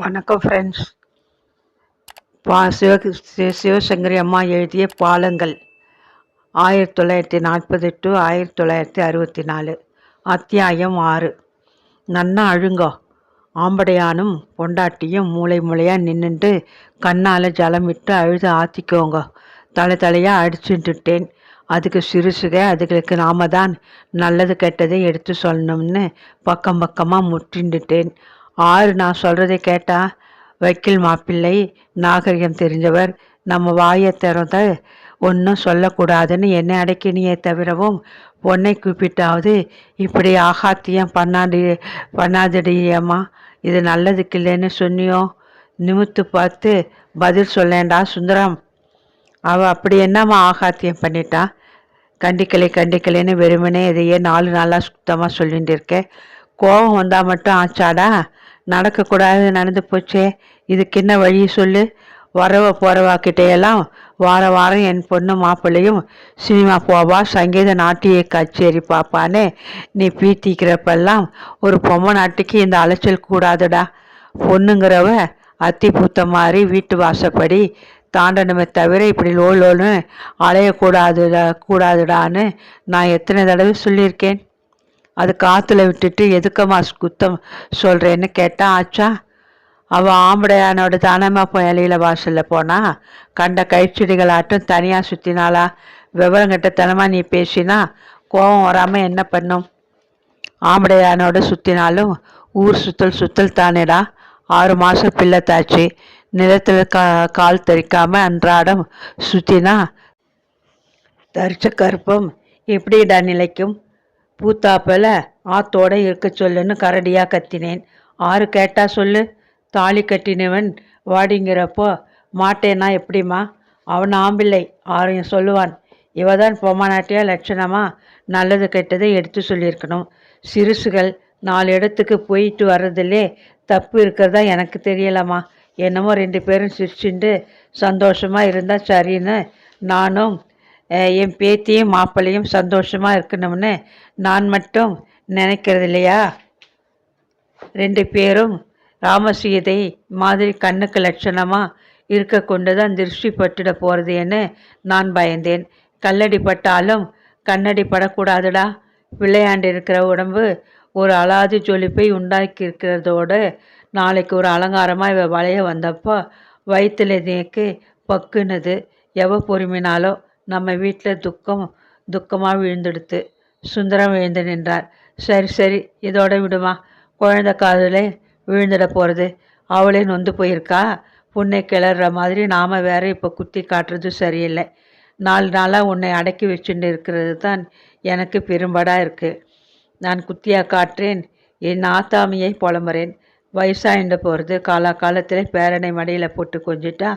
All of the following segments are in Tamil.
வணக்கம் ஃப்ரெண்ட்ஸ். சிவசங்கரி அம்மா எழுதிய பாலங்கள் 1940 டு 1964. அத்தியாயம் 6. நன்னா அழுங்கோ. ஆம்படையானும் பொண்டாட்டியும் மூளை மூளையாக நின்றுண்டு கண்ணால் ஜலம் விட்டு அழுது ஆற்றிக்கோங்க. தலையாக அடிச்சுட்டுட்டேன். அதுக்கு சிறுசுக அதுகளுக்கு நாம தான் நல்லது கெட்டதை எடுத்து சொல்லணும்னு பக்கமாக முட்டின்னுட்டேன். நான் சொல்கிறதை கேட்டா வக்கீல் மாப்பிள்ளை நாகரிகம் தெரிஞ்சவர். நம்ம வாயை திறந்த ஒன்றும் சொல்லக்கூடாதுன்னு என்னை அடைக்கினியே தவிரவும் பொண்ணை கூப்பிட்டாவது இப்படி ஆகாத்தியம் பண்ணாதடியம்மா, இது நல்லதுக்கு இல்லைன்னு சொன்னியோ. நிமித்து பார்த்து பதில் சொல்லேண்டா சுந்தரம். அவள் அப்படி என்னம்மா ஆகாத்தியம் பண்ணிட்டா? கண்டிக்கலைன்னு வெறுமனே இதையே 4 நாளாக சுத்தமாக சொல்லிட்டு இருக்கேன். கோபம் வந்தால் மட்டும் ஆச்சாடா? நடக்கக்கூடாது நடந்து போச்சே, இதுக்கு என்ன வழி சொல்லு. வரவ போகிறவா கிட்டையெல்லாம் வாரம் என் பொண்ணு மாப்பிள்ளையும் சினிமா போவா, சங்கீத நாட்டிய கச்சேரி பார்ப்பானே. நீ பீத்திக்கிறப்பெல்லாம் ஒரு பொம்மை நாட்டுக்கு இந்த அலைச்சல் கூடாதுடா. பொண்ணுங்கிறவ அத்தி பூத்த மாதிரி வீட்டு வாசப்படி தாண்டனமே தவிர இப்படி லோன்னு கூடாதுடான்னு நான் எத்தனை தடவை சொல்லியிருக்கேன். அது காற்றுல விட்டுட்டு எதுக்கம்மா குத்தம் சொல்கிறேன்னு கேட்டான் ஆச்சா. அவள் ஆம்படையானோட தானம்மா இலையில வாசலில் போனா, கண்ட கைச்செடிகளாட்டும் தனியாக சுற்றினாளா? விவரங்கட்டத்தனமாக நீ பேசினா கோபம் வராமல் என்ன பண்ணும்? ஆம்படையானோட சுற்றினாலும் ஊர் சுத்தல் தானேடா. 6 மாதம் பிள்ளை தாச்சு. நிலத்தில் கால் தரிக்காமல் அன்றாடம் சுற்றினா தரிச்ச கருப்பம் எப்படிடா நிலைக்கும்? பூத்தாப்பில் ஆத்தோட இருக்க சொல்லுன்னு கரடியாக கத்தினேன். 6 கேட்டா சொல்லு. தாலி கட்டினவன் வாடிங்கிறப்போ மாட்டேன்னா எப்படிம்மா? அவன் ஆம்பிள்ளை 6 சொல்லுவான். இவதான் பொம்மாநாட்டியா லட்சணமா நல்லது கெட்டதை எடுத்து சொல்லியிருக்கணும். சிறுசுகள் 4 இடத்துக்கு போயிட்டு வர்றதில்லே தப்பு இருக்கிறதா எனக்கு தெரியலம்மா. என்னமோ 2 பேரும் சிரிச்சுண்டு சந்தோஷமாக இருந்தால் சரின்னு நானும் என் பேத்தியும் மாப்பிள்ளையும் சந்தோஷமாக இருக்கணும்னு நான் மட்டும் நினைக்கிறது இல்லையா? 2 பேரும் ராமசீதை மாதிரி கண்ணுக்கு லட்சணமாக இருக்க கொண்டு தான் திருஷ்டி பட்டுட போகிறதுன்னு நான் பயந்தேன். கல்லடி பட்டாலும் கண்ணடி படக்கூடாதுடா. விளையாண்டு இருக்கிற உடம்பு ஒரு அலாதி ஜொலிப்பை உண்டாக்கி இருக்கிறதோடு நாளைக்கு ஒரு அலங்காரமாக இவ வளைய வந்தப்போ வயிற்றுல தேக்கு பக்குனது. எவ பொறுமினாலோ நம்ம வீட்டில் துக்கமாக விழுந்துடுத்து. சுந்தரம் விழுந்து நின்றார். சரி இதோட விடுமா, குழந்தை காதில் விழுந்துட போகிறது. அவளே நொந்து போயிருக்கா. புண்ணை கிளற மாதிரி நாம் வேற இப்போ குத்தி காட்டுறது சரியில்லை. 4 நாளாக உன்னை அடக்கி வச்சுட்டு இருக்கிறது தான் எனக்கு பெரும்பாடாக இருக்குது. நான் குத்தியாக காட்டுறேன், என் ஆத்தாமியை புலம்புறேன். வயசாயிண்டு போகிறது. காலத்தில் பேரனை மடியில் போட்டு கொஞ்சிட்டா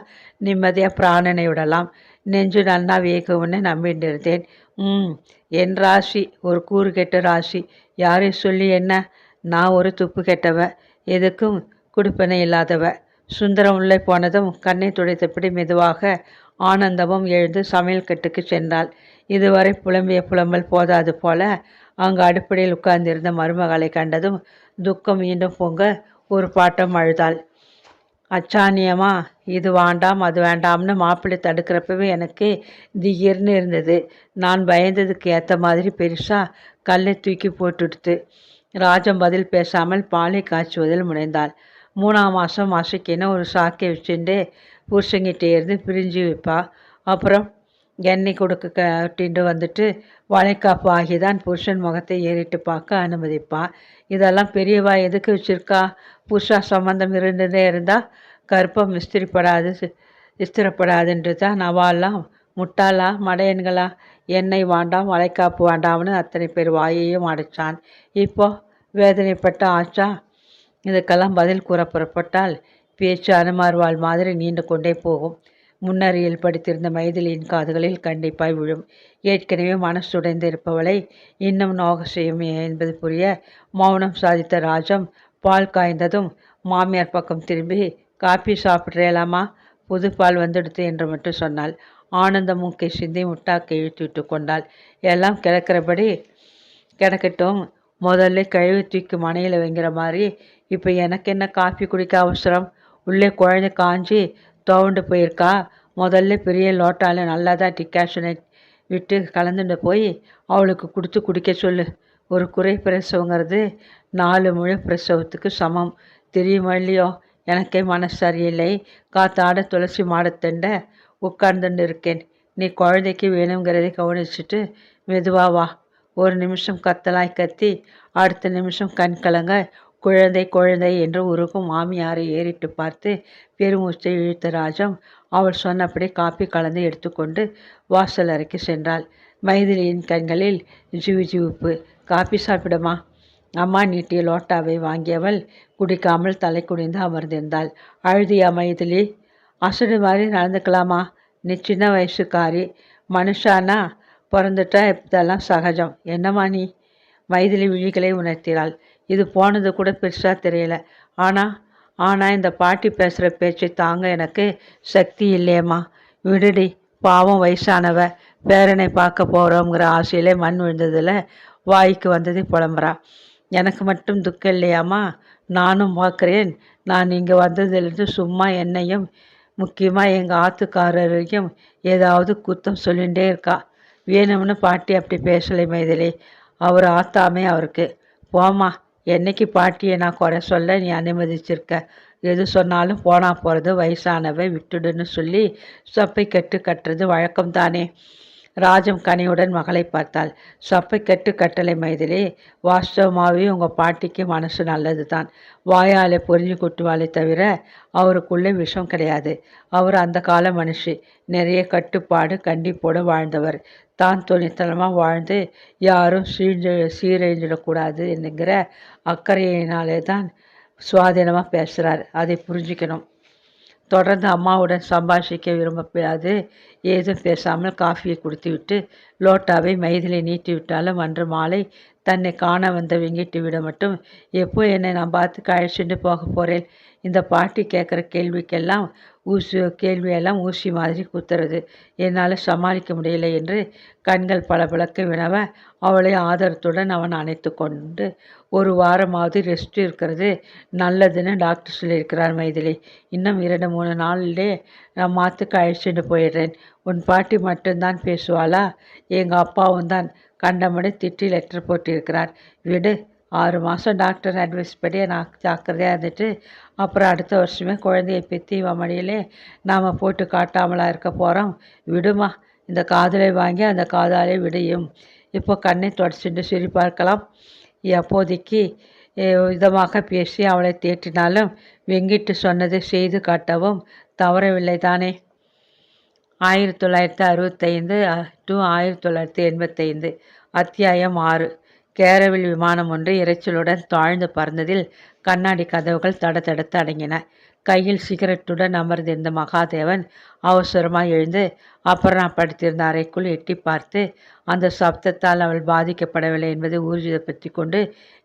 நிம்மதியாக பிராணனை விடலாம். நெஞ்சு நன்னா வேகும்னு நம்பிட்டு இருந்தேன். என் ராசி ஒரு கூறு கெட்ட ராசி. யாரையும் சொல்லி என்ன? நான் ஒரு துப்பு கெட்டவ, எதுக்கும் குடுப்பனை இல்லாதவ. சுந்தரம் உள்ளே போனதும் கண்ணை துடைத்தபடி மெதுவாக ஆனந்தமும் எழுந்து சமையல் கட்டுக்கு சென்றாள். இதுவரை புலம்பிய புலம்பல் போதாது போல அங்கு அடுப்படையில் உட்கார்ந்திருந்த மருமகளை கண்டதும் துக்கம் மீண்டும் பொங்க ஒரு பாட்டம் அழுதாள். அச்சானியமா, இது வேண்டாம் அது வேண்டாம்னு மாப்பிள்ளை தடுக்கிறப்பவே எனக்கு திகிர்னு இருந்தது. நான் பயந்ததுக்கு ஏற்ற மாதிரி பெருசாக கல்லை தூக்கி போட்டுடுத்து. ராஜம் பதில் பேசாமல் பாலை காய்ச்சுவதில் முனைந்தாள். 3ஆம் மாதம் மாசிக்கின்னு ஒரு சாக்கை வச்சுட்டு புருஷங்கிட்டே இருந்து பிரிஞ்சு வைப்பா. அப்புறம் எண்ணெய் கொடுக்க கட்டிட்டு வந்துட்டு வளைக்காப்பு ஆகிதான் புருஷன் முகத்தை ஏறிட்டு பார்க்க அனுமதிப்பான். இதெல்லாம் பெரியவா எதுக்கு வச்சுருக்கா? புருஷா சம்பந்தம் இருந்துட்டே இருந்தால் கற்பம் விஸ்திரப்படாதுன்று தான் நவாலாம் முட்டாளா மடையன்களா? எண்ணெய் வேண்டாம் வளைக்காப்பு வேண்டாம்னு அத்தனை பேர் வாயையும் அடைச்சான். இப்போ வேதனைப்பட்ட ஆச்சா? இதுக்கெல்லாம் பதில் கூற புறப்பட்டால் பேச்சு அனுமார்வாள் மாதிரி நீண்டு கொண்டே போகும். முன்னறியில் படித்திருந்த மைதிலியின் காதுகளில் கண்டிப்பாய் விழும். ஏற்கனவே மனசுடைந்து இருப்பவளை இன்னும் நோக செய்யும் என்பது புரிய மௌனம் சாதித்த ராஜம் பால் காய்ந்ததும் மாமியார் பக்கம் திரும்பி, காப்பி சாப்பிட்றேலாமா? புது பால் வந்துடுத்து என்று மட்டும் சொன்னாள். ஆனந்த மூக்கை சிந்தி முட்டாக்கை இழுத்து விட்டு கொண்டாள். எல்லாம் கிடக்கிறபடி கிடக்கட்டும், முதல்ல கழுவி தூக்கி மனையில் வைங்கிற மாதிரி இப்போ எனக்கு என்ன காஃபி குடிக்க அவசரம்? உள்ளே குழந்தை காஞ்சி துவண்டு போயிருக்கா. முதல்ல பெரிய லோட்டால நல்லா தான் டிகாஷனை விட்டு கலந்துட்டு போய் அவளுக்கு கொடுத்து குடிக்க சொல்லு. ஒரு குறை பிரசவங்கிறது 4 முழு பிரசவத்துக்கு சமம். தெரியுமா இல்லையோ? எனக்கே மனசு சரியில்லை. காத்தாட துளசி மாடத்தண்ட உட்கார்ந்துட்டு இருக்கேன். நீ குழந்தைக்கு வேணுங்கிறதை கவனிச்சுட்டு மெதுவா வா. ஒரு நிமிஷம் கத்தலாய் கத்தி அடுத்த நிமிஷம் கண் கலங்க குழந்தை குழந்தை என்று உருகும் மாமியாரை ஏறிட்டு பார்த்து பெருமூச்சை இழுத்த ராஜம் அவள் சொன்னபடி காப்பி கலந்து எடுத்துக்கொண்டு வாசல் அறைக்கு சென்றாள். மைதிலியின் கண்களில் ஜிவுஜிவுப்பு. காப்பி சாப்பிடுமா? அம்மா நீட்டிய லோட்டாவை வாங்கியவள் குடிக்காமல் தலை குனிந்து அமர்ந்திருந்தாள். அழுதியா மைதிலி? அசடு மாதிரி நடந்துக்கலாமா? நீ சின்ன வயசுக்காரி. மனுஷானா பிறந்துட்டா இதெல்லாம் சகஜம். என்னம்மா நீ? மைதிலி விழிகளை உணர்த்தினாள். இது போனது கூட பெருசாக தெரியல. ஆனால் இந்த பாட்டி பேசுகிற பேச்சை தாங்க எனக்கு சக்தி இல்லையம்மா. விடுடி, பாவம் வயசானவ. பேரனை பார்க்க போகிறோங்கிற ஆசையிலே மண் விழுந்ததில் வாய்க்கு வந்ததை புலம்புறா. எனக்கு மட்டும் துக்கம் இல்லையாம்மா? நானும் பார்க்குறேன். நான் இங்கே வந்ததுலேருந்து சும்மா என்னையும் முக்கியமாக எங்கள் ஆத்துக்காரரையும் ஏதாவது குத்தம் சொல்லிகிட்டே இருக்கா. வேணும்னு பாட்டி அப்படி பேசலை மைதிலி. அவர் ஆத்தாமே அவருக்கு. போம்மா, என்னைக்கு பாட்டியை நான் குறை சொல்ல நீ அனுமதிச்சிருக்க? எது சொன்னாலும் போனா போகிறது, வயசானவை விட்டுடுன்னு சொல்லி சப்பை கட்டுறது வழக்கம்தானே. ராஜம் கனியுடன் மகளை பார்த்தாள். சப்பை கட்டளை மைதிலே. வாஸ்தவமாகவே உங்கள் பாட்டிக்கு மனசு நல்லது தான். வாயாலே பொறிஞ்சு கொட்டுவாளே தவிர அவருக்குள்ளே விஷம் கிடையாது. அவர் அந்த கால மனுஷி. நிறைய கட்டுப்பாடு கண்டிப்போடு வாழ்ந்தவர். தான் துணித்தனமாக வாழ்ந்து யாரும் சீரழிஞ்சிடக்கூடாது என்கிற அக்கறையினாலே தான் சுவாதீனமாக பேசுகிறார். அதை புரிஞ்சுக்கணும். தொடர்ந்து அம்மாவுடன் சம்பாஷிக்க விரும்பப்படாது. ஏதும் பேசாமல் காஃபியை குடித்துவிட்டு லோட்டாவை மைதிலை நீட்டிவிட்டாலும் அன்று மாலை தன்னை காண வந்த வெங்கிட்டு விட மட்டும் எப்போ என்னை நான் பார்த்து அழைச்சிட்டு போக போகிறேன்? இந்த பாட்டி கேட்குற கேள்வியெல்லாம் ஊசி மாதிரி குத்துறது. என்னால் சமாளிக்க முடியலை என்று கண்கள் பளபளக்க வினவ அவளை ஆதரத்துடன் அவன் அணைத்து கொண்டு ஒரு வாரமாவது ரெஸ்ட் இருக்கிறது நல்லதுன்னு டாக்டர் சொல்லியிருக்கிறார் மைதிலி. இன்னும் 2-3 நாளிலே நான் மாற்றுக்கு அழைச்சிட்டு போயிடுறேன். உன் பாட்டி மட்டும்தான் பேசுவாளா? எங்கள் அப்பாவும் தான் கண்டமடை திட்டி லெட்டர் போட்டிருக்கிறார். விடு, 6 மாதம் டாக்டர் அட்வைஸ் படி நான் ஜாக்கிரதையாக இருந்துட்டு அப்புறம் அடுத்த வருஷமே குழந்தையை பெற்றி மடியிலே நாம் போட்டு காட்டாமலாக இருக்க போகிறோம். விடுமா, இந்த காதலை வாங்கி அந்த காதாலே விடையும். இப்போ கண்ணை தொடச்சிட்டு சிரி பார்க்கலாம். அப்போதைக்கு விதமாக பேசி அவளை தேற்றினாலும் வெங்கிட்டு சொன்னதை செய்து காட்டவும் தவறவில்லை தானே. 1965 to 1985. அத்தியாயம் 6. கேரவில் விமானம் ஒன்று இரைச்சலுடன் தாழ்ந்து பறந்ததில் கண்ணாடி கதவுகள் தடதடுத்து அடங்கின. கையில் சிகரெட்டுடன் அமர்ந்திருந்த மகாதேவன் அவசரமாக எழுந்து அப்புறம் படுத்திருந்த அறைக்குள் எட்டி பார்த்து அந்த சப்தத்தால் அவள் பாதிக்கப்படவில்லை என்பதை ஊர்ஜிதப்படுத்தி கொண்டு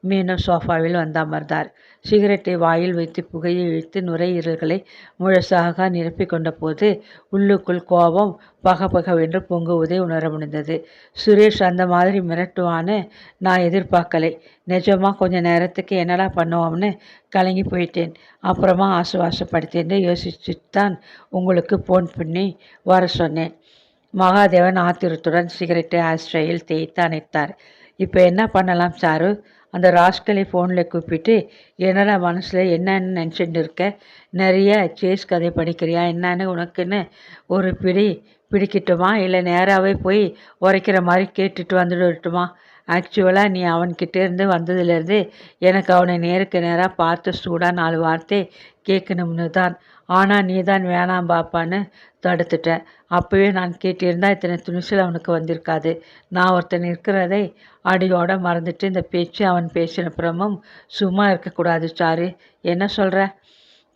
மீண்டும் சோஃபாவில் வந்து அமர்ந்தார். சிகரெட்டை வாயில் வைத்து புகையை இழுத்து நுரையீரல்களை முழுசாக நிரப்பிக் கொண்ட போது உள்ளுக்குள் கோபம் பகபகவென்று பொங்குவதை உணர முடிந்தது. சுரேஷ் அந்த மாதிரி மிரட்டுவான்னு நான் எதிர்பார்க்கலை. நிஜமாக கொஞ்ச நேரத்துக்கு என்னடா பண்ணுவோம்னு கலங்கி போயிட்டேன். அப்புறமா ஆசுவாசப்படுத்தேன்னு யோசிச்சுட்டு தான் உங்களுக்கு ஃபோன் பண்ணி வர சொன்னேன். மகாதேவன் ஆத்திரத்துடன் சிகரெட்டை ஆஸ்ட்ரேயில் தேய்த்து அணைத்தார். இப்போ என்ன பண்ணலாம் சாரு? அந்த ராஸ்கலை ஃபோனில் கூப்பிட்டு என்னடா மனசில் என்னன்னு நினச்சிட்டு இருக்க? நிறைய சேஸ் கதை படிக்கிறியா என்னன்னு உனக்குன்னு ஒரு பிடிக்கட்டுமா? இல்லை நேராகவே போய் உரைக்கிற மாதிரி கேட்டுட்டு வந்துட்டுமா? ஆக்சுவலாக நீ அவன்கிட்டேருந்து வந்ததுலேருந்து எனக்கு அவனை நேருக்கு நேராக பார்த்து சூடாக 4 வார்த்தை கேட்கணும்னு தான். ஆனால் நீ தான் வேணாம் பாப்பான்னு தடுத்துட்ட. அப்போவே நான் கேட்டிருந்தால் இத்தனை துணிச்சல் அவனுக்கு வந்திருக்காது. நான் ஒருத்தன் இருக்கிறதை அடியோட மறந்துட்டு இந்த பேச்சு அவன் பேசினப்புறமும் சும்மா இருக்கக்கூடாது சாரு. என்ன சொல்கிற?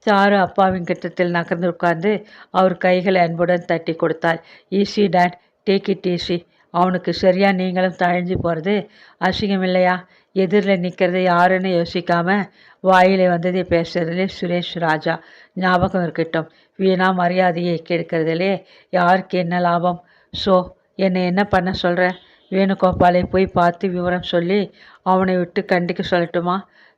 சாரு அப்பாவின் கிட்டத்தில் நகர்ந்து உட்கார்ந்து அவர் கைகளை அன்புடன் தட்டி கொடுத்தாள். Easy date, take it easy. அவனுக்கு சரியாக நீங்களும் தழிஞ்சு போகிறது அசிங்கம் இல்லையா? எதிரில் நிற்கிறது யாருன்னு யோசிக்காமல் வாயிலே வந்ததை பேசுறதுலே சுரேஷ் ராஜா. ஞாபகம் இருக்கட்டும், வீணா மரியாதையை கெடுக்கிறதுலே யாருக்கு என்ன லாபம்? ஸோ என்னை என்ன பண்ண சொல்கிற? வேணுகோபாலை போய் பார்த்து விவரம் சொல்லி அவனை விட்டு கண்டிக்க சொல்லட்டுமா?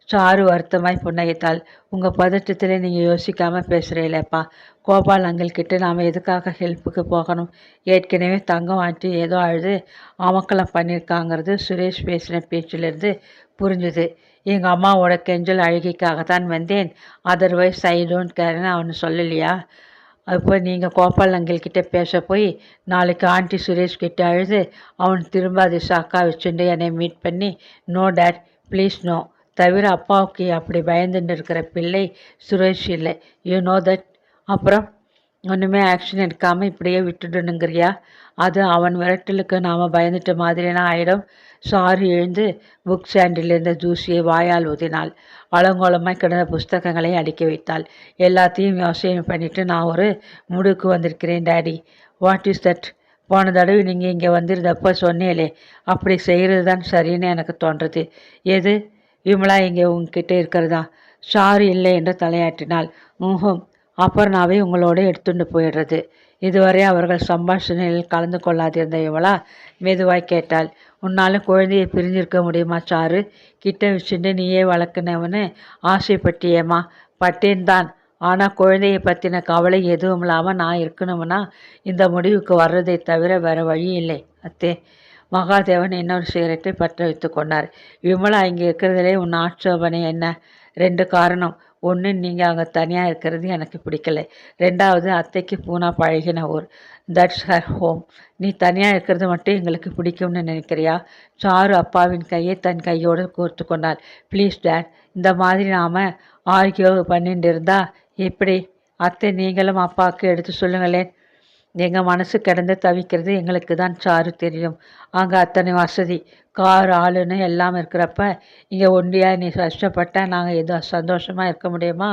சாரு வருத்தமாய் புன்னகைத்தாள். உங்கள் பதட்டத்தில் நீங்கள் யோசிக்காமல் பேசுகிறீங்களேப்பா. கோபால் அங்கிள் கிட்ட நாம் எதுக்காக ஹெல்ப்புக்கு போகணும்? ஏற்கனவே தங்கம் ஆண்டி ஏதோ அழுது அமக்கலம் பண்ணியிருக்காங்கிறது சுரேஷ் பேசின பேச்சிலிருந்து புரிஞ்சுது. எங்கள் அம்மாவோட கெஞ்சல் அழுகைக்காகத்தான் வந்தேன். அதர்வைஸ் ஐ டோன்ட் கேர்னு அவனு சொல்லலையா? அப்போ நீங்கள் கோபால் அங்கிள்கிட்ட பேச போய் நாளைக்கு ஆண்டி சுரேஷ் கிட்ட அழுது அவன் திரும்ப அதை சாக்கா வச்சுட்டு என்னை மீட் பண்ணி நோ டேட் ப்ளீஸ் நோ, தவிர அப்பாவுக்கு அப்படி பயந்துட்டு இருக்கிற பிள்ளை சுரேஷ் இல்லை. You know that. அப்புறம் ஒன்றுமே ஆக்ஷன் எடுக்காமல் இப்படியே விட்டுடணுங்கிறியா? அது அவன் விரட்டலுக்கு நாம் பயந்துட்ட மாதிரினா ஆயிடும். சாரி எழுந்து புக் ஸ்டாண்டில் இருந்த ஜூஸியை வாயால் ஊதினாள். அலங்கோலமாய் கிடந்த புஸ்தகங்களை அடுக்கி வைத்தாள். எல்லாத்தையும் யோசனை பண்ணிவிட்டு நான் ஒரு முடிவுக்கு வந்திருக்கிறேன் டேடி. What is that? போன தடவை நீங்கள் இங்கே வந்திருந்தப்போ சொன்னேலே அப்படி செய்கிறது தான் சரின்னு எனக்கு தோன்றுறது. எது? விமலா இங்கே உங்ககிட்ட இருக்கிறதா? சாரு இல்லை என்று தலையாட்டினாள். அபர்ணாவை உங்களோட எடுத்துட்டு போயிடுறது. இதுவரை அவர்கள் சம்பாஷணையில் கலந்து கொள்ளாதிருந்த இவளா மெதுவாய் கேட்டாள். உன்னாலும் குழந்தையை பிரிஞ்சிருக்க முடியுமா சாரு? கிட்ட வச்சுட்டு நீயே வளர்க்குனவனு ஆசைப்பட்டியேம்மா? பட்டேன்தான். ஆனால் குழந்தையை பற்றின கவலை எதுவும் இல்லாமல் நான் இருக்கணும்னா இந்த முடிவுக்கு வர்றதை தவிர வேறு வழி இல்லை அத்தே. மகாதேவன் இன்னொரு சிகரெட்டை பற்ற வைத்து கொண்டார். விமலா இங்கே இருக்கிறதுலே உன் ஆட்சேபனை என்ன? 2 காரணம். ஒன்று, நீங்கள் அங்கே தனியாக இருக்கிறது எனக்கு பிடிக்கல. 2வது, அத்தைக்கு பூனா பழகின ஊர். That's her home. நீ தனியாக இருக்கிறது மட்டும் எங்களுக்கு பிடிக்கும்னு நினைக்கிறியா? சாரு அப்பாவின் கையை தன் கையோடு கோர்த்து கொண்டாள். ப்ளீஸ் டேட், இந்த மாதிரி நாம் ஆர்கியோ பண்ணிட்டு இருந்தா எப்படி? அத்தை நீங்களும் அப்பாவுக்கு எடுத்து சொல்லுங்களேன். எங்கள் மனசு கிடந்து தவிக்கிறது எங்களுக்கு தான் சாரு தெரியும். அங்கே அத்தனை வசதி, கார், ஆளுன்னு எல்லாம் இருக்கிறப்ப இங்கே ஒண்டியாக நீ கஷ்டப்பட்டால் நாங்கள் எதுவும் சந்தோஷமாக இருக்க முடியுமா?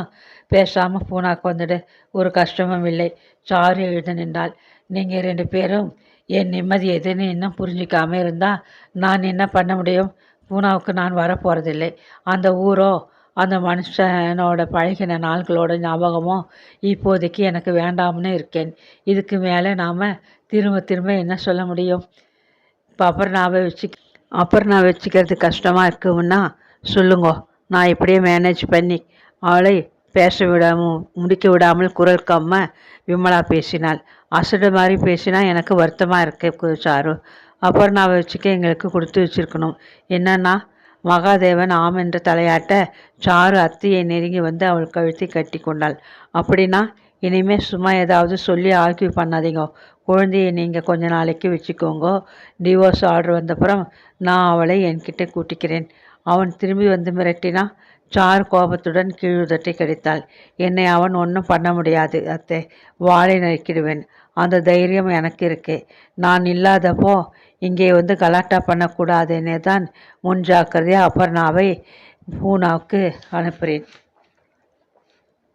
பேசாமல் பூனாக்கு வந்துடு, ஒரு கஷ்டமும் இல்லை. சாரு எழுத நின்றாள். நீங்கள் 2 பேரும் என் நிம்மதி எதுன்னு இன்னும் புரிஞ்சிக்காமல் இருந்தால் நான் என்ன பண்ண முடியும்? பூனாவுக்கு நான் வரப்போகிறதில்லை. அந்த ஊரோ அந்த மனுஷனோட பழகின நாள்களோட ஞாபகமும் இப்போதைக்கு எனக்கு வேண்டாம்னு இருக்கேன். இதுக்கு மேலே நாம் திரும்ப திரும்ப என்ன சொல்ல முடியும்? இப்போ அபர்ணா வச்சுக்கிறது கஷ்டமாக இருக்குன்னா சொல்லுங்கோ. நான் இப்படியே மேனேஜ் பண்ணி அவளை பேச முடிக்க விடாமல் குரல் கம்ம விமலா பேசினாள். அசடு மாதிரி பேசினா எனக்கு வருத்தமாக இருக்கு சாரு. அபர்ணாவை வச்சுக்க எங்களுக்கு கொடுத்து வச்சிருக்கணும். என்னன்னா? மகாதேவன் ஆம் என்று தலையாட்ட சாரு அத்தியை நெருங்கி வந்து அவள் கழுத்தை கட்டி கொண்டாள். அப்படின்னா இனிமேல் சும்மா ஏதாவது சொல்லி ஆர்கியூ பண்ணாதீங்க. குழந்தையை நீங்கள் கொஞ்ச நாளைக்கு வச்சுக்கோங்க. டிவோர்ஸ் ஆர்டர் வந்தப்புறம் நான் அவளை என்கிட்ட கூட்டிக்கிறேன். அவன் திரும்பி வந்து மிரட்டினா? சாரு கோபத்துடன் கீழுதட்டை கடித்தாள். என்னை அவன் ஒன்றும் பண்ண முடியாது அத்தை. வாளை நறுக்கிடுவேன். அந்த தைரியம் எனக்கு இருக்கு. நான் இல்லாதப்போ இங்கே வந்து கலாட்டா பண்ணக்கூடாதுன்னே தான் முன் ஜாக்கிரதையாக அபர்ணாவை பூனாவுக்கு அனுப்புகிறேன்.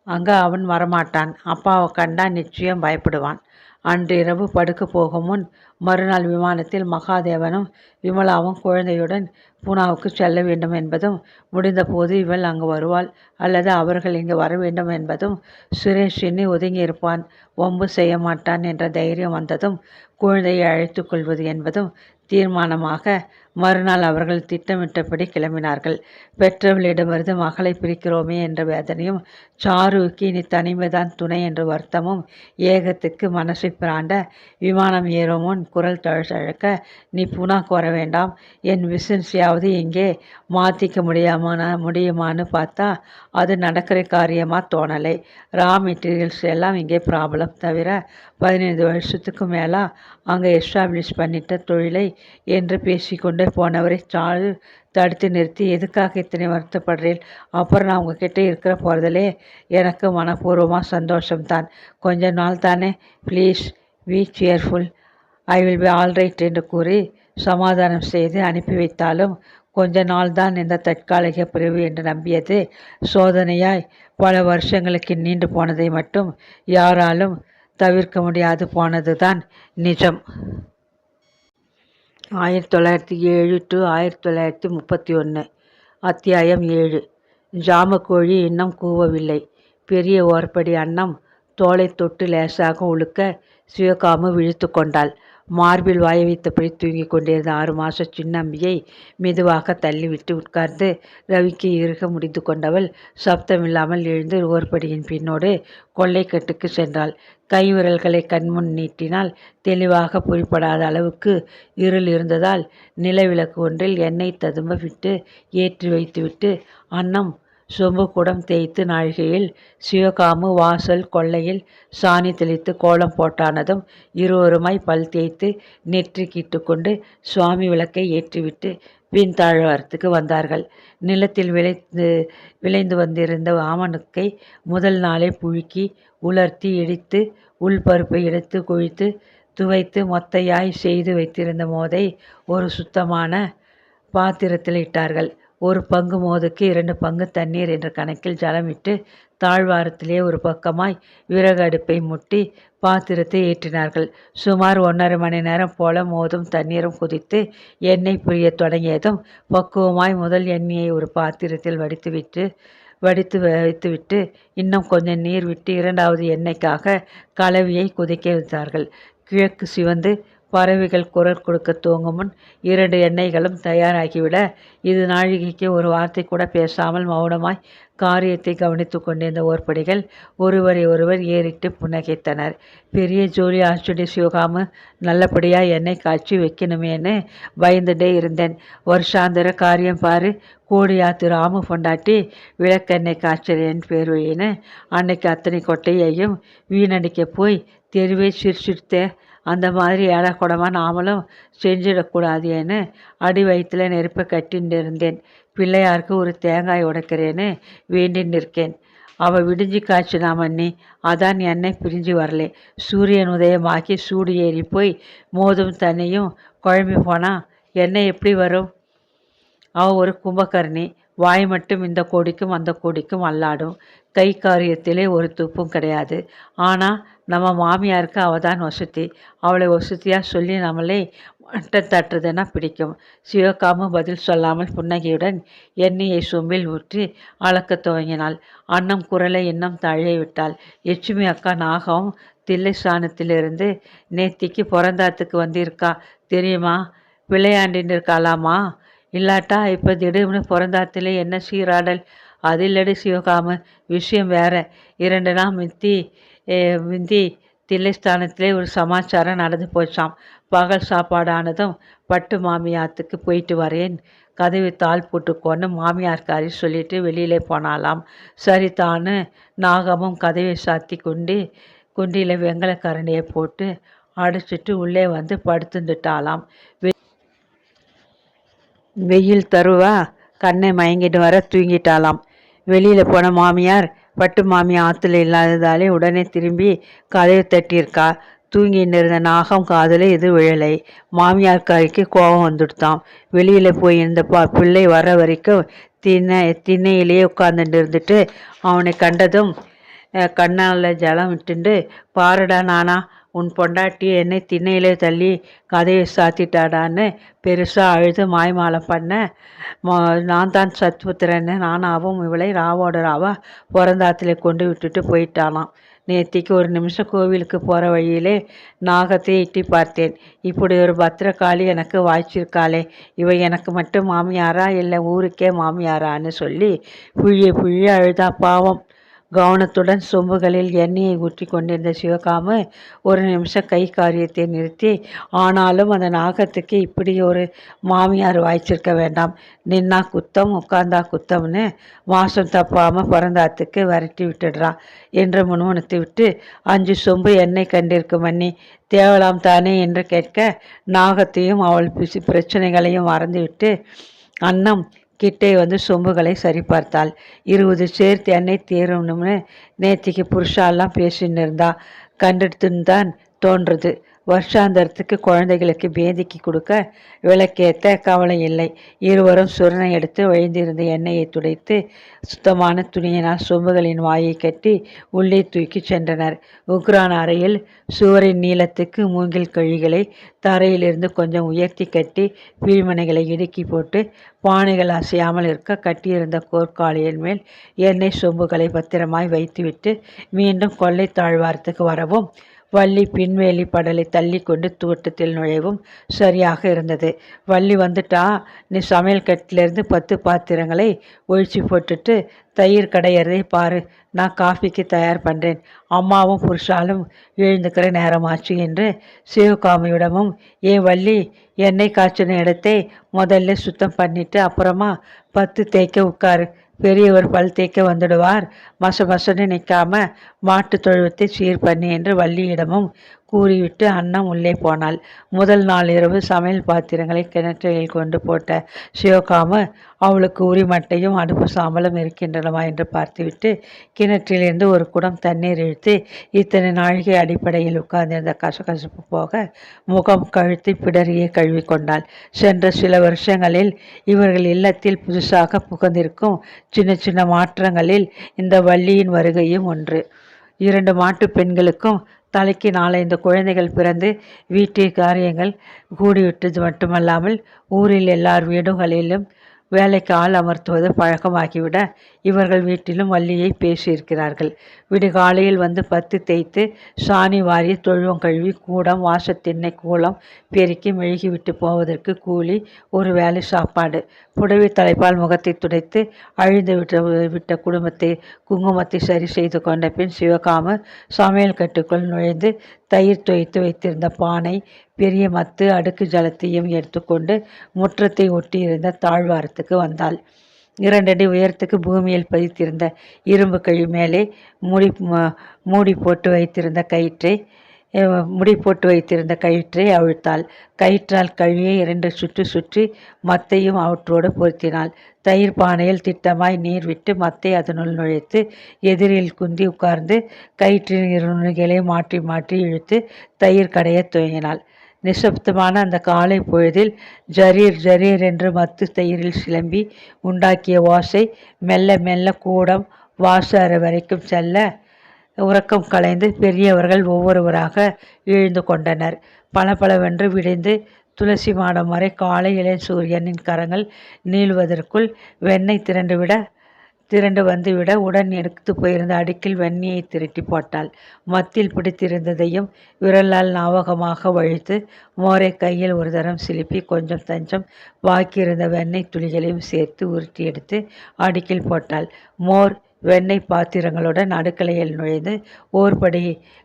அங்கே அவன் வரமாட்டான். அப்பாவை கண்டா நிச்சயம் பயப்படுவான். அன்று இரவு படுக்க போகும் முன் மறுநாள் விமானத்தில் மகாதேவனும் விமலாவும் குழந்தையுடன் பூனாவுக்கு செல்ல வேண்டும் என்பதும், முடிந்தபோது இவள் அங்கு வருவாள் அல்லது அவர்கள் இங்கு வர வேண்டும் என்பதும், சுரேஷ் எண்ணி ஒதுங்கி இருப்பான், வம்பு செய்ய மாட்டான் என்ற தைரியம் வந்ததும் குழந்தையை அழைத்து கொள்வது என்பதும் தீர்மானமாக மறுநாள் அவர்கள் திட்டமிட்டபடி கிளம்பினார்கள். பெற்றவளிடமிருந்து மகளை பிரிக்கிறோமே என்ற வேதனையும், சாருவுக்கு இனி தனிமைதான் துணை என்ற வருத்தமும் ஏகத்துக்கு மனசை பிராண்ட விமானம் ஏறும் முன் குரல் தழுக்க, நீ பூனாக்கு வர வேண்டாம். என் பிசினஸையாவது இங்கே மாற்றிக்க முடியுமான்னு பார்த்தா அது நடக்கிற காரியமாக தோணலை. ரா மெட்டீரியல்ஸ் எல்லாம் இங்கே ப்ராப்ளம். தவிர 15 வருஷத்துக்கு மேலே அங்கே எஸ்டாப்ளிஷ் பண்ணிட்ட தொழிலை என்று பேசிக்கொண்டே போனவரை சாரு தடுத்து நிறுத்தி, எதுக்காக இத்தனை வருத்தப்படுறேன்? அப்புறம் நான் உங்ககிட்ட இருக்கிற போகிறதிலே எனக்கு மனப்பூர்வமாக சந்தோஷம்தான். கொஞ்ச நாள் தானே, please be cheerful. I will be alright என்று கூறி சமாதானம் செய்து அனுப்பி வைத்தாலும், கொஞ்ச நாள் தான் இந்த தற்காலிக பிரிவு என்று நம்பியது சோதனையாய் பல வருஷங்களுக்கு நீண்டு போனதை மட்டும் யாராலும் தவிர்க்க முடியாது போனது தான் நிஜம். 1907 to 1931. அத்தியாயம் 7. ஜாமக்கோழி இன்னும் கூவவில்லை. பெரிய ஓர்படி அன்னம் தோலை தொட்டு லேசாக உழுக்க சிவகாமு விழித்து கொண்டாள். மார்பில் வாய வைத்தபடி தூங்கிக் கொண்டிருந்த 6 மாச சின்னம்பியை மெதுவாக தள்ளிவிட்டு உட்கார்ந்து ரவிக்கு இறுக முடிந்து கொண்டவள் சப்தமில்லாமல் எழுந்து ஓர்படியின் பின்னோடு கொல்லைக்கட்டுக்கு சென்றாள். கைவிரல்களை கண்முன் நீட்டினால் தெளிவாக புரிப்படாத அளவுக்கு இருள் இருந்ததால் நிலவிளக்கு ஒன்றில் எண்ணெய் ததும்ப விட்டு ஏற்றி வைத்துவிட்டு அன்னம் சொம்பு குடம் தேய்த்து நாழிகையில் சிவகாமு வாசல் கொல்லையில் சாணி தெளித்து கோலம் போட்டானதும் இருவருமாய் பல் தேய்த்து நெற்றிக்கிட்டு கொண்டு சுவாமி விளக்கை ஏற்றிவிட்டு பின் தாழ்வாரத்துக்கு வந்தார்கள். நிலத்தில் விளைந்து வந்திருந்த ஆமணுக்கை முதல் நாளே புழுக்கி உலர்த்தி இடித்து உள்பருப்பை எடுத்து குழித்து துவைத்து மொத்தையாய் செய்து வைத்திருந்த மோதை ஒரு சுத்தமான பாத்திரத்தில் இட்டார்கள். 1 பங்கு மோதுக்கு 2 பங்கு தண்ணீர் என்ற கணக்கில் ஜலமிட்டு தாழ்வாரத்திலே ஒரு பக்கமாய் விறகு அடுப்பை முட்டி பாத்திரத்தை ஏற்றினார்கள். சுமார் 1½ மணி நேரம் போல மோதும் தண்ணீரும் குதித்து எண்ணெய் பிரியத் தொடங்கியதும் பக்குவமாய் முதல் எண்ணெயை ஒரு பாத்திரத்தில் வடித்து வைத்துவிட்டு இன்னும் கொஞ்சம் நீர் விட்டு 2வது எண்ணெய்க்காக கலவியை கொதிக்க வைத்தார்கள். கிழக்கு சிவந்து பறவைகள் குரல் கொடுக்க துவங்கும் முன் 2 எண்ணெய்களும் தயாராகிவிட இது நாழிகைக்கு ஒரு வார்த்தை கூட பேசாமல் மௌனமாய் காரியத்தை கவனித்து கொண்டிருந்த ஓர்படிகள் ஒருவரை ஒருவர் ஏறிட்டு புன்னகைத்தனர். பெரிய ஜோலி ஆச்சுடி சிவகாமு, நல்லபடியா எண்ணெய் காய்ச்சி வைக்கணுமேன்னு பயந்துட்டே இருந்தேன். வருஷாந்திர காரியம் பாரு, கோடியாத்து ராமு பொண்டாட்டி விளக்கெண்ணெய் காய்ச்சலேன்னு பேர் வழின்னு அன்னைக்கு அத்தனை கொட்டையையும் வீணடிக்க போய் தெருவை சிரிச்சிடுத்தேன். அந்த மாதிரி ஏடாக்கூடமாக நாமளும் செஞ்சிடக்கூடாதேன்னு அடி வயிற்றில் நெருப்பை கட்டின்னு இருந்தேன். பிள்ளையாருக்கு ஒரு தேங்காய் உடைக்கிறேன்னு வேண்டின்னு இருக்கேன். அவள் விடிஞ்சு காய்ச்சினா மன்னி, அதான் எண்ணெய் பிரிஞ்சு வரலே. சூரியன் உதயமாக்கி சூடு ஏறி போய் மோதும் தண்ணியும் குழம்பி போனால் எண்ணெய் எப்படி வரும்? அவள் ஒரு கும்பகர்ணி. வாய் மட்டும் இந்த கோடிக்கும் அந்த கோடிக்கும் அல்லாடும். கை காரியத்திலே ஒரு துப்பும் கிடையாது. ஆனால் நம்ம மாமியாருக்கு அவள் தான் வசதி. அவளை வசதியாக சொல்லி நம்மளே மட்டம் தட்டுறதுன்னா பிடிக்கும். சிவகாமு பதில் சொல்லாமல் புன்னகையுடன் எண்ணெயை சொம்பில் ஊற்றி அளக்க துவங்கினாள். அன்னம் குரலை இன்னும் தழைய விட்டாள். லட்சுமி அக்கா நாகம் தில்லை ஸ்தானத்திலிருந்து நேத்திக்கு பிறந்தாத்துக்கு வந்திருக்கா தெரியுமா? விளையாண்டின்னு இருக்காளாமா. இல்லாட்டா இப்போ திடீர்னு பிறந்தாத்துல என்ன சீராடல்? அது இல்லடி சிவகாமு, விஷயம் வேற. 2 நாள் முந்தி தில்லைஸ்தானத்திலே ஒரு சமாச்சாரம் நடந்து போச்சாம். பகல் சாப்பாடானதும் பட்டு மாமியாத்துக்கு போயிட்டு வரேன், கதவை தாள் போட்டுக்கோன்னு மாமியார்காரி சொல்லிட்டு வெளியிலே போனாலாம். சரிதான்னு நாகமும் கதவை சாத்தி குண்டியில் வெங்கல கரண்டியை போட்டு அடைச்சிட்டு உள்ளே வந்து படுத்துட்டாலாம். வெயில் தருவா கண்ணை மயங்கிட்டு வர தூங்கிட்டாலாம். வெளியில் போன மாமியார் பட்டு மாமியார் ஆற்றுல இல்லாததாலே உடனே திரும்பி கதவை தட்டியிருக்கா. தூங்கின்னு இருந்த நாகம் காதில் எது விழலை. மாமியார்காரிக்கு கோபம் வந்துடுத்தாம். வெளியில் போயிருந்த பிள்ளை வர வரைக்கும் திண்ணையிலேயே உட்காந்துட்டு இருந்துட்டு அவனை கண்டதும் கண்ணால் ஜலம் விட்டுண்டு, பாருடா நானா, உன் பொண்டாட்டி என்னை திண்ணையிலே தள்ளி கதையை சாத்திட்டாடான்னு பெருசாக அழுது மாய்மாலம் பண்ண, நான் தான் சத்புத்திரன்னு நானாவும் இவளை ராவோட ராவா பிறந்தாத்துல கொண்டு விட்டுட்டு போயிட்டானாம். நேத்திக்கு 1 நிமிஷம் கோவிலுக்கு போகிற வழியிலே நாகத்தை எட்டி பார்த்தேன். இப்படி ஒரு பத்திரகாளி எனக்கு வாய்ச்சிருக்காளே, இவ எனக்கு மட்டும் மாமியாரா இல்லை ஊருக்கே மாமியாரான்னு சொல்லி புழிய அழுதா பாவம். கவனத்துடன் சொம்புகளில் எண்ணெயை ஊற்றி கொண்டிருந்த சிவகாமு 1 நிமிஷம் கை காரியத்தை நிறுத்தி, ஆனாலும் அந்த நாகத்துக்கு இப்படி ஒரு மாமியார் வாய்ச்சிருக்க வேண்டாம், நின்னா குத்தம் உட்கார்ந்தா குத்தம்னு மாசம் தப்பாமல் பிறந்தாத்துக்கு விரட்டி விட்டுடுறா என்று முன்முணுத்து விட்டு, 5 சொம்பு எண்ணெய் கண்டிருக்கு மன்னி, தேவலாம் தானே என்று கேட்க, நாகத்தையும் அவள் பிரச்சனைகளையும் மறந்துவிட்டு அன்னம் கிட்டே வந்து சொம்புகளை சரி பார்த்தாள். 20 சேர்த்து எண்ணெய் தேரணும்னு நேத்திக்கு புருஷாலாம் பேசின்னு இருந்தா. கண்டுட்டுன்னு தான் தோன்றுறது. வருஷாந்தரத்துக்கு குழந்தைகளுக்கு பேதிக்கு கொடுக்க விளக்கேற்ற கவலை இல்லை. இருவரும் சுரணை எடுத்து வழிந்திருந்த எண்ணெயை துடைத்து சுத்தமான துணியினால் சொம்புகளின் வாயை கட்டி உள்ளே தூக்கி சென்றனர். உக்ரான் அறையில் சுவரின் நீளத்துக்கு மூங்கில் கழிகளை தரையிலிருந்து கொஞ்சம் உயர்த்தி கட்டி பிரிமனைகளை இடுக்கி போட்டு பானைகள் அசையாமல் இருக்க கட்டியிருந்த கோர்க்காலியின் மேல் எண்ணெய் சொம்புகளை பத்திரமாய் வைத்துவிட்டு மீண்டும் கொள்ளை தாழ்வாரத்துக்கு வரவும் வள்ளி பின்வேலி படலை தள்ளி கொண்டு தோட்டத்தில் நுழைவும் சரியாக இருந்தது. வள்ளி வந்துட்டா, நீ சமையல் கட்டிலிருந்து 10 பாத்திரங்களை ஒழிச்சு போட்டுட்டு தயிர் கடையிறதை பாரு, நான் காஃபிக்கு தயார் பண்ணுறேன், அம்மாவும் புருஷாலும் எழுந்துக்கிற நேரமாச்சு என்று சிவகாமியிடமும், ஏன் வள்ளி, எண்ணெய் காய்ச்சின இடத்தை முதல்ல சுத்தம் பண்ணிட்டு அப்புறமா 10 தேய்க்க உட்காரு, பெரியவர் பல் தேய்க்க வந்துடுவார், மசன்னு நிற்காம மாட்டு தொழுவத்தை சீர் பண்ணி என்று வள்ளியிடமும் கூறிவிட்டு அன்னம் உள்ளே போனாள். முதல் நாள் இரவு சமையல் பாத்திரங்களை கிணற்றில் கொண்டு போட்ட சிவகாம அவளுக்கு உரிமட்டையும் அடுப்பு சாம்பலும் இருக்கின்றனவா என்று பார்த்துவிட்டு கிணற்றிலிருந்து ஒரு குடம் தண்ணீர் இழுத்து இத்தனை நாழிகை அடிப்படையில் உட்கார்ந்திருந்த கசகசப்பு போக முகம் கழுத்து பிடரியை கழுவி கொண்டாள். சென்ற சில வருஷங்களில் இவர்கள் இல்லத்தில் புதுசாக புகுந்திருக்கும் சின்ன சின்ன மாற்றங்களில் இந்த வள்ளியின் வருகையும் ஒன்று. 2 மாட்டு பெண்களுக்கும் தலைக்கு 4-5 குழந்தைகள் பிறந்து வீட்டு காரியங்கள் கூடிவிட்டது மட்டுமல்லாமல் ஊரில் எல்லார் வீடுகளிலும் வேலைக்கு ஆள் அமர்த்துவது பழக்கமாகிவிட இவர்கள் வீட்டிலும் வள்ளியை பேசியிருக்கிறார்கள். விடுகாலையில் வந்து 10 தேய்த்து சாணி வாரி தொழுவம் கழுவி கூடம் வாசத்திண்ணை கூலம் பெருக்கி மெழுகிவிட்டு போவதற்கு கூலி, ஒரு வேலை சாப்பாடு. புடவை தலைப்பால் முகத்தை துடைத்து அழிந்து விட்ட குங்குமத்தை சரி செய்து கொண்ட பின் சிவகாம சமையல் கட்டுக்குள் நுழைந்து தயிர் துவைத்து வைத்திருந்த பானை, பெரிய மத்து, அடுக்கு ஜலத்தையும் எடுத்துக்கொண்டு முற்றத்தை ஒட்டியிருந்த தாழ்வாரத்துக்கு வந்தாள். 2 அடி உயரத்துக்கு பூமியில் பதித்திருந்த இரும்பு கழி மேலே மூடி போட்டு வைத்திருந்த கயிற்றை அவிழ்த்தாள். கயிற்றால் கழியை 2 சுற்று சுற்றி மத்தையும் அவற்றோடு பொருத்தினாள். தயிர் பானையில் திட்டமாய் நீர் விட்டு மத்தை அதனுள் நுழைத்து எதிரில் குந்தி உட்கார்ந்து கயிற்றின் 2 நுனிகளை மாற்றி மாற்றி இழுத்து தயிர் கடைய துவங்கினாள். நிசப்தமான அந்த காலை பொழுதில் ஜரீர் ஜரீர் என்று மத்து தயிரில் சிலம்பி உண்டாக்கிய ஓசை மெல்ல மெல்ல கூடம் வாசு அறை வரைக்கும் செல்ல உறக்கம் கலைந்து பெரியவர்கள் ஒவ்வொருவராக எழுந்து கொண்டனர். பளபளவென்று விடிந்து துளசி மாடம் வரை காலை இளைய சூரியனின் கரங்கள் நீள்வதற்குள் வெண்ணெய் திரண்டு வந்துவிட உடன் எடுத்து போயிருந்த அடுக்கில் வெண்ணெயை திரட்டி போட்டாள். மத்தில் பிடித்திருந்ததையும் விரலால் ஞாபகமாக வழித்து மோரை கையில் ஒரு தரம் சிலுப்பி கொஞ்சம் தஞ்சம் பாக்கியிருந்த வெண்ணெய் துளிகளையும் சேர்த்து உருட்டி எடுத்து அடுக்கில் போட்டாள். மோர் வெண்ணெய் பாத்திரங்களுடன் அடுக்கலையில் நுழைந்து ஓர்படி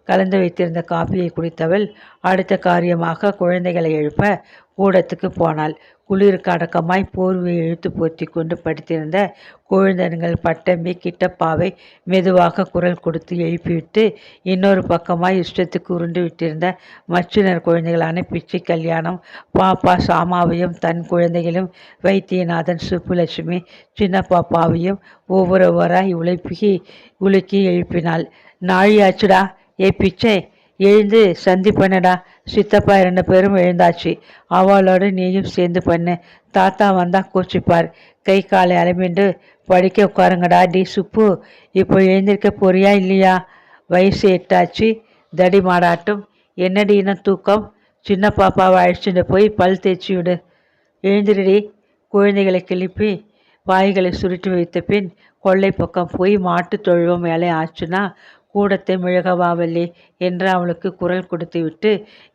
கலந்து வைத்திருந்த காப்பியை குடித்தவள் அடுத்த காரியமாக குழந்தைகளை எழுப்ப கூடத்துக்கு போனாள். குளிருக்கு அடக்கமாய் போர்வையை இழுத்து போர்த்தி கொண்டு படுத்திருந்த குழந்தைகள் பட்டம்பி கிட்டப்பாவை மெதுவாக குரல் கொடுத்து எழுப்பிவிட்டு இன்னொரு பக்கமாய் இஷ்டத்துக்கு உருண்டு விட்டிருந்த மச்சினர் குழந்தைகளான பிச்சை கல்யாணம், பாப்பா சாமாவையும் தன் குழந்தைகளும் வைத்தியநாதன், சுப்புலட்சுமி, சின்ன பாப்பாவையும் ஒவ்வொருவராய் உலுக்கி எழுப்பினாள். நாழியாச்சுடா, ஏ பிச்சை, எழுந்து சந்தி பண்ணடா, சித்தப்பா 2 பேரும் எழுந்தாச்சு, அவளோடு நீயும் சேர்ந்து பண்ணு, தாத்தா வந்தா கோச்சிப்பார், கை காலை அலம்பிண்டு படிக்க உட்காருங்கடா. டி சுப்பு, இப்போ எழுந்திருக்க போறியா இல்லையா? வயசு 8 ஆச்சு, தடி மாடாட்டும், என்னடி இன்னும் தூக்கம்? சின்ன பாப்பாவை அழைச்சிட்டு போய் பல் தேய்ச்சி விடு, எழுந்திரடி. குழந்தைகளை கிளப்பி வாய்களை சுருட்டி வைத்த பின் கொள்ளை பக்கம் போய் மாட்டு தொழுவம் வேலை ஆச்சுன்னா கூடத்தை மிளகவாவல்லி என்று அவளுக்கு குரல் கொடுத்து விட்டு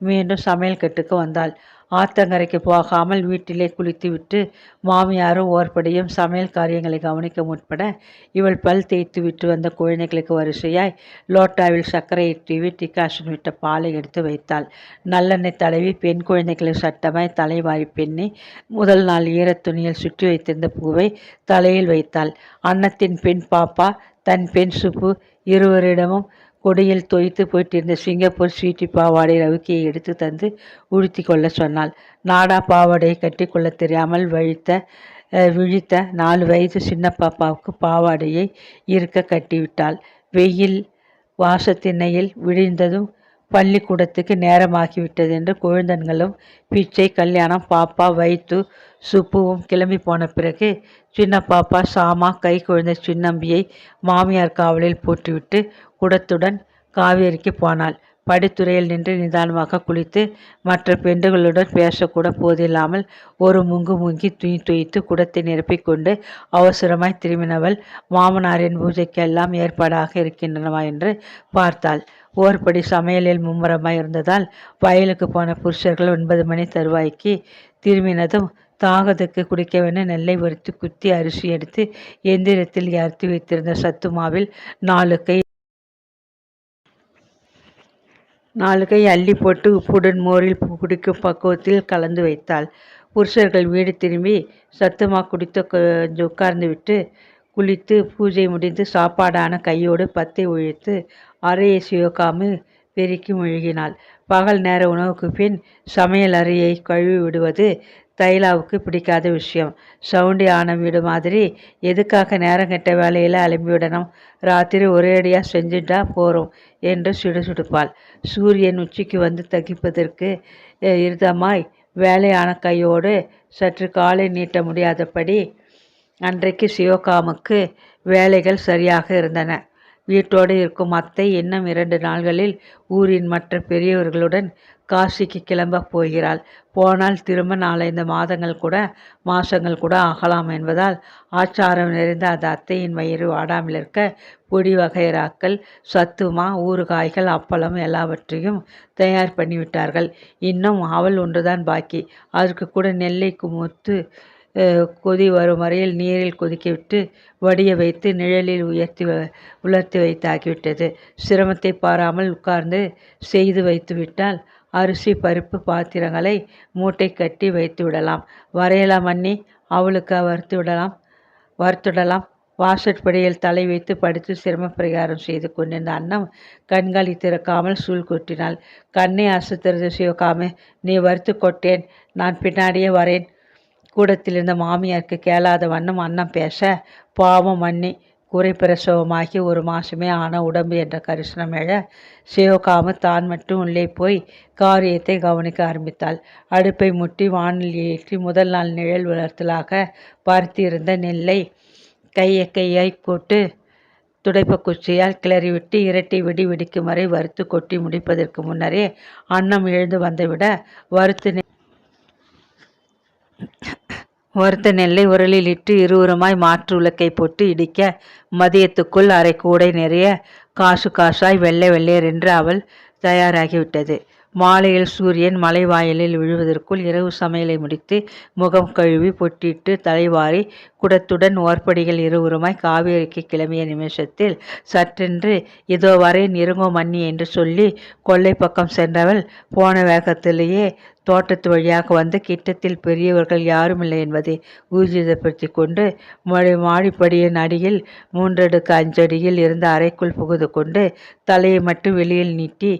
மீண்டும் சமையல் கட்டுக்கு வந்தாள். ஆத்தங்கரைக்கு போகாமல் வீட்டிலே குளித்து விட்டு மாமியாரும் ஓர்படியும் சமையல் காரியங்களை கவனிக்க முற்பட இவள் பல் தேய்த்து விட்டு வந்த குழந்தைகளுக்கு வரிசையாய் லோட்டாவில் சர்க்கரையை தூவி டிகாஷன் விட்ட பாலை எடுத்து வைத்தாள். நல்லெண்ணெய் தடவி பெண் குழந்தைகளை சட்டமாய் தலைவாரி பெண்ணி முதல் நாள் ஈரத்துணியில் சுற்றி வைத்திருந்த பூவை தலையில் வைத்தாள். அன்னத்தின் பெண் பாப்பா தன் பெண் சுப்பு இருவரிடமும் கொடியில் தொய்த்து போயிட்டிருந்த சிங்கப்பூர் ஸ்வீட்டி பாவாடை ரவுக்கியை எடுத்து தந்து உடுத்தி கொள்ள சொன்னாள். நாடா பாவாடையை கட்டி கொள்ள தெரியாமல் விழித்த 4 வயது சின்ன பாப்பாவுக்கு பாவாடையை இருக்க கட்டிவிட்டாள். வெயில் வாசத்திண்ணையில் விழிந்ததும் பள்ளிக்கூடத்துக்கு நேரமாகிவிட்டது என்று குழந்தன்களும் பிச்சை கல்யாணம், பாப்பா, வைத்து, சுப்புவும் கிளம்பி போன பிறகு சின்ன பாப்பா சாமா கை குழந்தை சின்னம்பியை மாமியார் காவலில் போட்டுவிட்டு குடத்துடன் காவேரிக்கு போனாள். படித்துறையில் நின்று நிதானமாக குளித்து மற்ற பெண்டுகளுடன் பேசக்கூட போதில்லாமல் ஒரு முங்கி துணி துய்த்து குடத்தை நிரப்பிக்கொண்டு அவசரமாய் திரும்பினவள் மாமனாரின் பூஜைக்கெல்லாம் ஏற்பாடாக இருக்கின்றனவா என்று பார்த்தாள். ஓர்படி சமையலில் மும்முரமாய் இருந்ததால் வயலுக்கு போன புருஷர்கள் 9 மணி தருவாய்க்கு திரும்பினதும் தாகத்துக்கு குடிக்கவென நெல்லை வறுத்து குத்தி அரிசி எடுத்து எந்திரத்தில் அறுத்து வைத்திருந்த சத்து மாவில் 4 கை அள்ளி போட்டு உப்புடன் மோரில் குடிக்கும் பக்குவத்தில் கலந்து வைத்தாள். புருஷர்கள் வீடு திரும்பி சத்துமா குடித்து கொஞ்சம் உட்கார்ந்து விட்டு குளித்து பூஜை முடிந்து சாப்பாடான கையோடு பத்தை ஒழித்து அறையை சிவக்காமல் பெருக்கி முழுகினாள். பகல் நேர உணவுக்கு பின் சமையல் அறையை கழுவி விடுவது தைலாவுக்கு பிடிக்காத விஷயம். சவுண்டி ஆன வீடு மாதிரி எதுக்காக நேரம் கெட்ட வேலையில் அலம்பிவிடணும், ராத்திரி ஒரேடியாக செஞ்சுட்டா போகிறோம் என்று சுடுசுடுப்பாள். சூரியன் உச்சிக்கு வந்து தகிப்பதற்கு இருதமாய் வேலையான கையோடு சற்று காலை நீட்ட முடியாதபடி அன்றைக்கு சிவகாமுக்கு வேலைகள் சரியாக இருந்தன. வீட்டோடு இருக்கும் அத்தை இன்னும் 2 நாள்களில் ஊரின் மற்ற பெரியவர்களுடன் காசிக்கு கிளம்ப போகிறாள். போனால் திரும்ப 4-5 மாதங்கள் கூட ஆகலாம் என்பதால் ஆச்சாரம் நிறைந்த அந்த அத்தையின் வயிறு வாடாமல் இருக்க பொடி வகைராக்கள், சத்துமா, ஊறுகாய்கள், அப்பளம் எல்லாவற்றையும் தயார் பண்ணிவிட்டார்கள். இன்னும் அவள் ஒன்றுதான் பாக்கி. அதற்கு கூட நெல்லை குமுத்து கொதி வரும் வரையில் நீரில் கொதிக்கவிட்டு வடிய வைத்து நிழலில் உலர்த்தி வைத்தாகிவிட்டது. சிரமத்தை பாராமல் உட்கார்ந்து செய்து வைத்து விட்டால் அரிசி பருப்பு பாத்திரங்களை மூட்டை கட்டி வைத்து விடலாம். வரையலாம் அண்ணி, அவளுக்கு வறுத்துடலாம். வாசற்படியில் தலை வைத்து படுத்து சிரம பிரகாரம் செய்து கொண்டிருந்த அன்னம் கண்களை திறக்காமல் சூழ் கொட்டினாள். கண்ணை அசுத்துறது சிவகாமு, நீ வறுத்து கொட்டேன், நான் பின்னாடியே வரேன். கூடத்தில் இருந்த மாமியாருக்கு கேளாத வண்ணம் அன்னம் பேச, பாவம் அண்ணி, குறை பிரசவமாகி 1 மாசமே ஆன உடம்பு என்ற கரிசனம் எழ சிவகாமு தான் மட்டும் உள்ளே போய் காரியத்தை கவனிக்க ஆரம்பித்தாள். அடுப்பை முட்டி வானில் ஏற்றி முதல் நாள் நிழல் வளர்த்தலாக பருத்தி இருந்த நெல்லை கையாய் போட்டு துடைப்ப குச்சியால் கிளறிவிட்டு இரட்டை வெடிக்கும் வரை வறுத்து கொட்டி முடிப்பதற்கு முன்னரே அன்னம் எழுந்து வந்துவிட வறுத்த நெல்லை உரலில் இட்டு இருபுறமாய் மாற்று உலக்கை போட்டு இடிக்க மதியத்துக்குள் அரை கூடை நிறைய காசாய் வெள்ளையரென்று அவள் தயாராகிவிட்டது. மாலையில் சூரியன் மலைவாயலில் விழுவதற்குள் இரவு சமையலை முடித்து முகம் கழுவி பொட்டிட்டு தலைவாரி குடத்துடன் ஓர்படிகள் இருபுறமாய் காவேரிக்கு கிளம்பிய நிமிஷத்தில் சற்றென்று இதோ வரேன் இருங்கோ மன்னி என்று சொல்லி கொல்லை பக்கம் சென்றவள் போன வேகத்திலேயே தோட்டத்து வழியாக வந்து கிட்டத்தில் பெரியவர்கள் யாரும் இல்லை என்பதை ஊர்ஜிதப்படுத்தி கொண்டு மாடிப்படியின் அடியில் 3 அடுக்கு 5 அடியில் இருந்த அறைக்குள் புகுந்து கொண்டு தலையை மட்டும் வெளியில் நீட்டி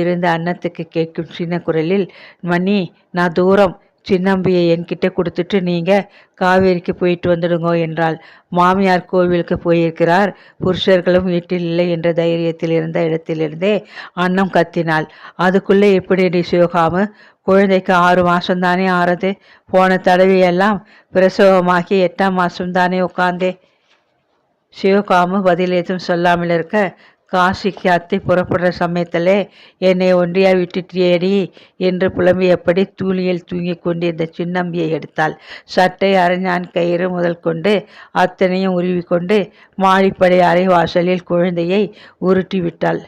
இருந்த அன்னத்துக்கு கேட்கும் சின்ன குரலில், மன்னி, நான் தூரம், சின்னம்பியை என்கிட்ட கொடுத்துட்டு நீங்கள் காவேரிக்கு போயிட்டு வந்துடுங்கோ என்றாள். மாமியார் கோவிலுக்கு போயிருக்கிறார், புருஷர்களும் வீட்டில் இல்லை என்ற தைரியத்தில் இருந்த இடத்திலிருந்தே அன்னம் கத்தினாள். அதுக்குள்ளே எப்படி சிவகாமு, குழந்தைக்கு 6 மாசம்தானே ஆறது, போன தடவையெல்லாம் பிரசவமாகி 8ஆம் மாசம்தானே உட்கார்ந்தே. சிவகாமு பதில் ஏதும் சொல்லாமல் இருக்க, காசிக்கு அத்தை புறப்படுற சமயத்திலே என்னை ஒன்றியா விட்டுட்டியேடி என்று புலம்பியபடி தூளியில் தூங்கிக் கொண்டிருந்த சின்னம்பியை எடுத்தாள். சட்டை, அரைஞான் கயிறு முதல் கொண்டு அத்தனையும் உருவிக்கொண்டு மாடிப்படை அறை வாசலில் குழந்தையை உருட்டி விட்டாள்.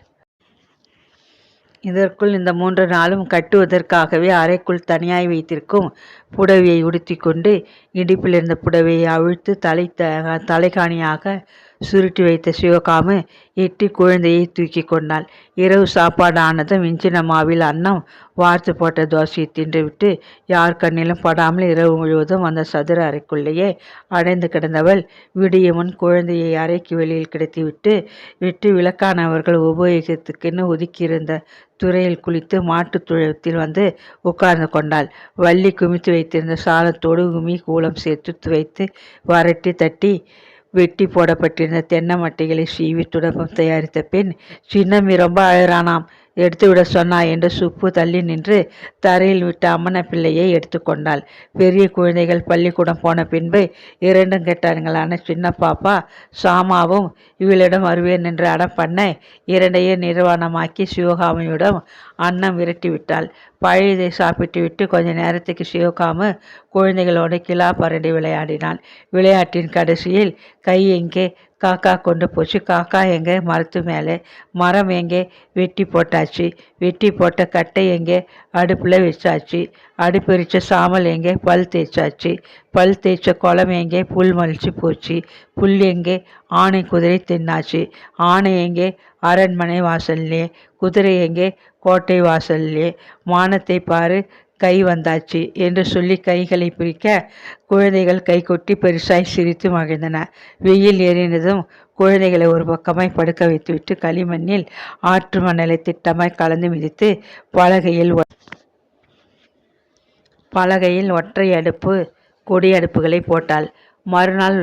இதற்குள் இந்த 3 நாளும் கட்டுவதற்காகவே அறைக்குள் தனியாய் வைத்திருக்கும் புடவையை உடுத்தி கொண்டு இடுப்பில் இருந்த புடவையை அவிழ்த்து தலைகாணியாக சுருட்டி வைத்த சிவகாமு எட்டி குழந்தையை தூக்கி கொண்டாள். இரவு சாப்பாடு ஆனதும் மிஞ்சின மாவில் அன்னம் வார்த்து போட்ட தோசையை தின்றுவிட்டு யார் கண்ணிலும் படாமல் இரவு முழுவதும் அந்த சதுர அறைக்குள்ளேயே அடைந்து கிடந்தவள் விடிய முன் குழந்தையை அறைக்கு வெளியில் விட்டு விளக்கானவர்கள் உபயோகத்துக்குன்னு ஒதுக்கியிருந்த துறையில் குளித்து மாட்டு துழத்தில் வந்து உட்கார்ந்து கொண்டாள். வள்ளி குமித்து வைத்திருந்த சாலத்தோடு உமி கூலம் சேர்த்து துவைத்து வரட்டி தட்டி வெட்டி போடப்பட்டிருந்த தென்னை மட்டைகளை சீவி துடப்பம் தயாரித்த பின், சின்னம்மி ரொம்ப அழறானாம் எடுத்துவிட சொன்னாய் என்று சுப்பு தள்ளி நின்று தரையில் விட்ட அம்மன பிள்ளையை எடுத்துக்கொண்டாள். பெரிய குழந்தைகள் பள்ளிக்கூடம் போன பின்பு இரண்டும் கெட்டான்களான சின்ன பாப்பா சாமாவும் இவளிடம் வருவேன் என்று அடம் பண்ண இரண்டையும் நிர்வாணமாக்கி சிவகாமியிடம் அன்னம் விரட்டிவிட்டாள். பழையதை சாப்பிட்டு விட்டு கொஞ்ச நேரத்துக்கு சிவகாமு குழந்தைகளோடு கிலா பரண்டி விளையாடினாள். விளையாட்டின் கடைசியில் கை எங்கே காக்கா கொண்டு போச்சு, காக்கா எங்கே மரத்து மேலே, மரம் எங்கே வெட்டி போட்டாச்சு, வெட்டி போட்ட கட்டை எங்கே அடுப்பில் வச்சாச்சு, அடுப்பெரிச்ச சாமல் எங்கே பல் தேய்ச்சாச்சு, பல் தேய்ச்ச குளம் எங்கே புல் மலிச்சு போச்சு, புல் எங்கே ஆணை குதிரை தின்னாச்சு, ஆணை எங்கே அரண்மனை வாசல்லே, குதிரை எங்கே கோட்டை வாசல்லே, மானத்தை பாரு கை வந்தாச்சு என்று சொல்லி கைகளை பிரிக்க குழந்தைகள் கைகொட்டி பெருசாய் சிரித்து மகிழ்ந்தன. வெயில் ஏறினதும் குழந்தைகளை ஒரு பக்கமாய் படுக்க வைத்துவிட்டு களிமண்ணில் ஆற்று மணலை திட்டமாய் கலந்து மிதித்து பலகையில் ஒற்றை அடுப்பு கொடி அடுப்புகளை போட்டாள். மறுநாள்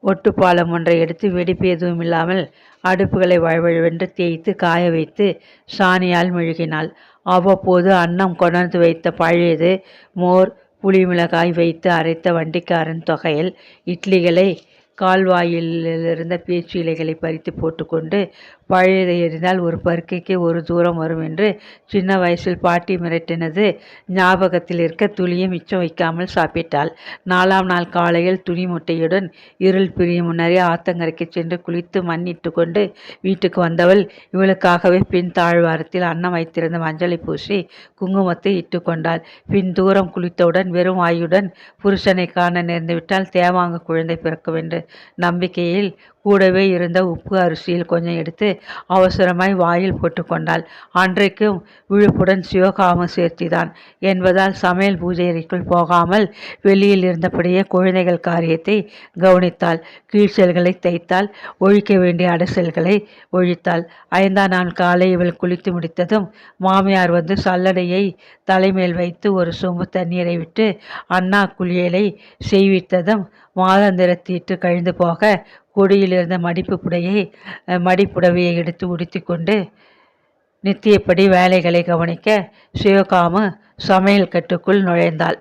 ஒட்டுப்பாலம் ஒன்றை எடுத்து வெடிப்பு எதுவும் இல்லாமல் அடுப்புகளை வழுவழுவென்று தேய்த்து காய வைத்து சாணியால் மெழுகினாள். அவ்வப்போது அன்னம் கொணர்ந்து வைத்த பழையது, மோர், புளி மிளகாய் வைத்து அரைத்த வண்டிக்காரன் தொகையில், இட்லிகளை கால்வாயிலிருந்த பேச்சு இலைகளை பறித்து போட்டுக்கொண்டு பழையதை எறிந்தால் ஒரு பருக்கைக்கு ஒரு தூரம் வரும் என்று சின்ன வயசில் பாட்டி மிரட்டினது ஞாபகத்தில் இருக்க துளியும் மிச்சம் வைக்காமல் சாப்பிட்டாள். 4ஆம் நாள் காலையில் துணி முட்டையுடன் இருள் பிரியும் முன்னரே ஆத்தங்கரைக்கு சென்று குளித்து மண்ணிட்டு கொண்டு வீட்டுக்கு வந்தவள் இவளுக்காகவே பின் தாழ்வாரத்தில் அன்னம் வைத்திருந்த மஞ்சளை பூசி குங்குமத்தை இட்டு கொண்டாள். பின் தூரம் குளித்தவுடன் வெறும் வாயுடன் புருஷனை காண நேர்ந்துவிட்டால் தேவாங்க குழந்தை பிறக்கும் என்று நம்பிக்கையில் கூடவே இருந்த உப்பு அரிசியில் கொஞ்சம் எடுத்து அவசரமாய் வாயில் போட்டுக்கொண்டாள். அன்றைக்கும் விழுப்புடன் சிவகாம சேர்த்திதான் என்பதால் சமையல் பூஜை அறைக்குள் போகாமல் வெளியில் இருந்தபடியே குழந்தைகள் காரியத்தை கவனித்தாள். கீழ்ச்சல்களை தைத்தாள். ஒழிக்க வேண்டிய அடைசல்களை ஒழித்தாள். 5ஆம் நாள் காலை இவள் குளித்து முடித்ததும் மாமியார் வந்து சல்லடையை தலைமேல் வைத்து ஒரு சொம்பு தண்ணீரை விட்டு அண்ணா குளியலை செய்வித்ததும் மாதாந்திர தீட்டு கழிந்து போக கொடியிலிருந்த மடிப்புடவையை எடுத்து உடுத்தி கொண்டு நித்தியப்படி வேலைகளை கவனிக்க சிவகாமு சமையல் கட்டுக்குள் நுழைந்தாள்.